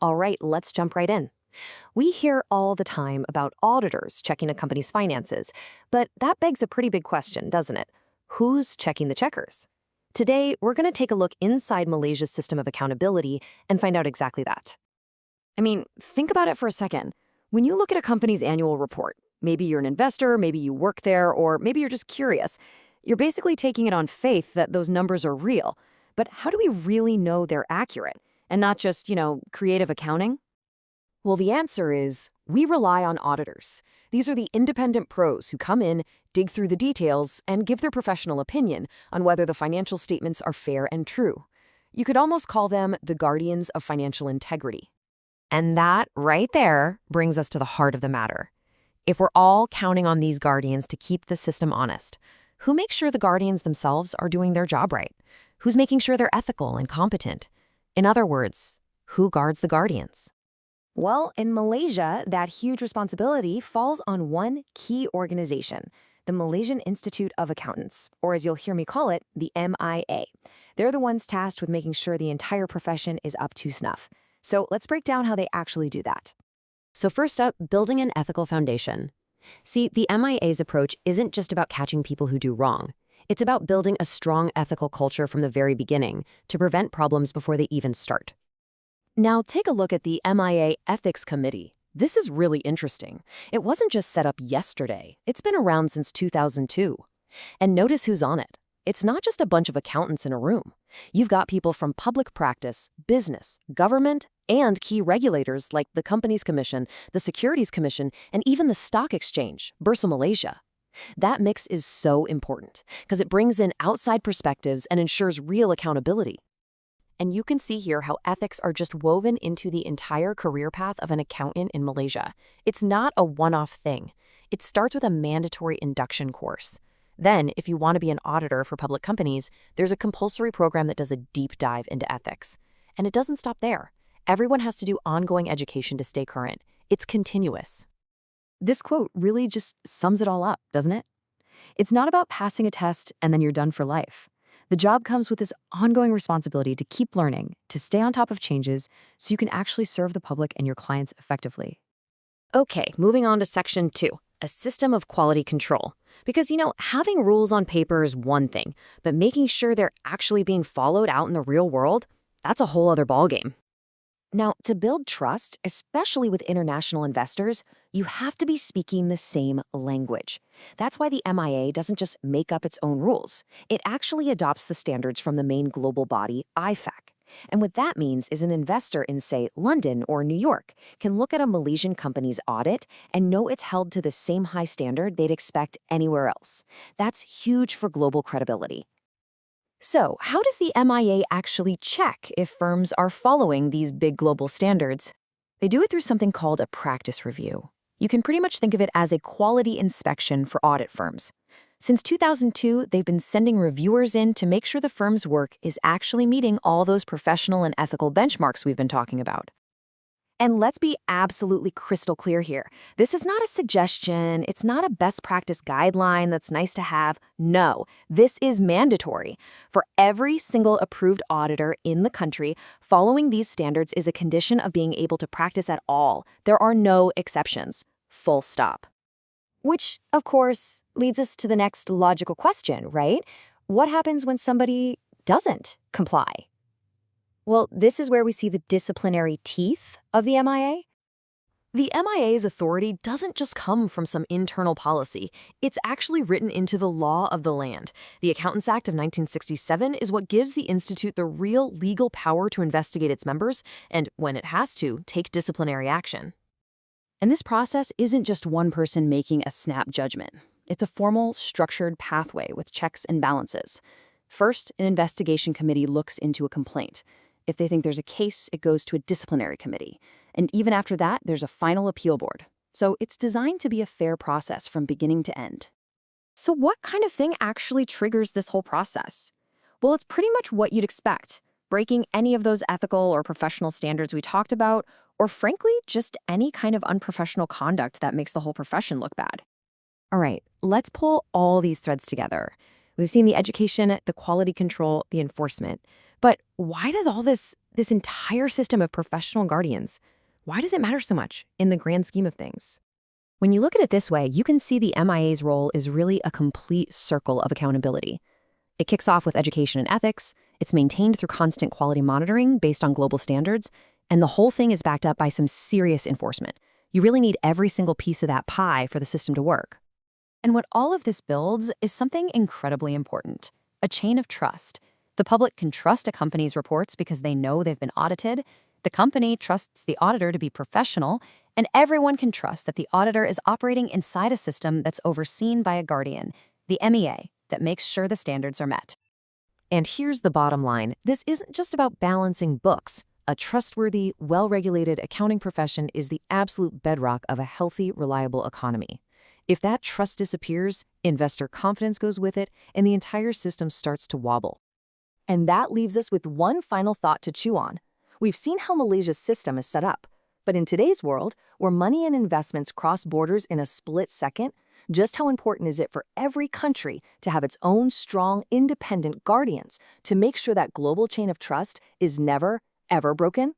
All right, let's jump right in. We hear all the time about auditors checking a company's finances, but that begs a pretty big question, doesn't it? Who's checking the checkers? Today, we're going to take a look inside Malaysia's system of accountability and find out exactly that. I mean, think about it for a second. When you look at a company's annual report, maybe you're an investor, maybe you work there, or maybe you're just curious, you're basically taking it on faith that those numbers are real. But how do we really know they're accurate and not just, creative accounting? Well, the answer is we rely on auditors. These are the independent pros who come in, dig through the details, and give their professional opinion on whether the financial statements are fair and true. You could almost call them the guardians of financial integrity. And that, right there, brings us to the heart of the matter. If we're all counting on these guardians to keep the system honest, who makes sure the guardians themselves are doing their job right? Who's making sure they're ethical and competent? In other words, who guards the guardians? Well, in Malaysia, that huge responsibility falls on one key organization, the Malaysian Institute of Accountants, or as you'll hear me call it, the MIA. They're the ones tasked with making sure the entire profession is up to snuff. So let's break down how they actually do that. So first up, building an ethical foundation. See, the MIA's approach isn't just about catching people who do wrong. It's about building a strong ethical culture from the very beginning to prevent problems before they even start. Now take a look at the MIA Ethics Committee. This is really interesting. It wasn't just set up yesterday. It's been around since 2002. And notice who's on it. It's not just a bunch of accountants in a room. You've got people from public practice, business, government, and key regulators like the Companies Commission, the Securities Commission, and even the Stock Exchange, Bursa Malaysia. That mix is so important because it brings in outside perspectives and ensures real accountability. And you can see here how ethics are just woven into the entire career path of an accountant in Malaysia. It's not a one-off thing. It starts with a mandatory induction course. Then, if you want to be an auditor for public companies, there's a compulsory program that does a deep dive into ethics. And it doesn't stop there. Everyone has to do ongoing education to stay current. It's continuous. This quote really just sums it all up, doesn't it? It's not about passing a test and then you're done for life. The job comes with this ongoing responsibility to keep learning, to stay on top of changes, so you can actually serve the public and your clients effectively. Okay, moving on to Section 2, a system of quality control. Because, having rules on paper is one thing, but making sure they're actually being followed out in the real world, that's a whole other ballgame. Now, to build trust, especially with international investors, you have to be speaking the same language. That's why the MIA doesn't just make up its own rules. It actually adopts the standards from the main global body, IFAC. And what that means is an investor in, say, London or New York can look at a Malaysian company's audit and know it's held to the same high standard they'd expect anywhere else. That's huge for global credibility. So, how does the MIA actually check if firms are following these big global standards? They do it through something called a practice review. You can pretty much think of it as a quality inspection for audit firms. Since 2002, they've been sending reviewers in to make sure the firm's work is actually meeting all those professional and ethical benchmarks we've been talking about. And let's be absolutely crystal clear here. This is not a suggestion. It's not a best practice guideline that's nice to have. No, this is mandatory. For every single approved auditor in the country, following these standards is a condition of being able to practice at all. There are no exceptions. Full stop. Which, of course, leads us to the next logical question, right? What happens when somebody doesn't comply? Well, this is where we see the disciplinary teeth of the MIA. The MIA's authority doesn't just come from some internal policy. It's actually written into the law of the land. The Accountants Act of 1967 is what gives the Institute the real legal power to investigate its members and, when it has to, take disciplinary action. And this process isn't just one person making a snap judgment. It's a formal, structured pathway with checks and balances. First, an investigation committee looks into a complaint. If they think there's a case, it goes to a disciplinary committee. And even after that, there's a final appeal board. So it's designed to be a fair process from beginning to end. So what kind of thing actually triggers this whole process? Well, it's pretty much what you'd expect. Breaking any of those ethical or professional standards we talked about, or frankly, just any kind of unprofessional conduct that makes the whole profession look bad. All right, let's pull all these threads together. We've seen the education, the quality control, the enforcement. But why does all this This entire system of professional guardians, why does it matter so much in the grand scheme of things? When you look at it this way, you can see the MIA's role is really a complete circle of accountability. It kicks off with education and ethics, it's maintained through constant quality monitoring based on global standards, and the whole thing is backed up by some serious enforcement. You really need every single piece of that pie for the system to work. And what all of this builds is something incredibly important, a chain of trust. The public can trust a company's reports because they know they've been audited. The company trusts the auditor to be professional, and everyone can trust that the auditor is operating inside a system that's overseen by a guardian, the MEA, that makes sure the standards are met. And here's the bottom line. This isn't just about balancing books. A trustworthy, well-regulated accounting profession is the absolute bedrock of a healthy, reliable economy. If that trust disappears, investor confidence goes with it, and the entire system starts to wobble. And that leaves us with one final thought to chew on. We've seen how Malaysia's system is set up. But in today's world, where money and investments cross borders in a split second, just how important is it for every country to have its own strong, independent guardians to make sure that global chain of trust is never, ever broken?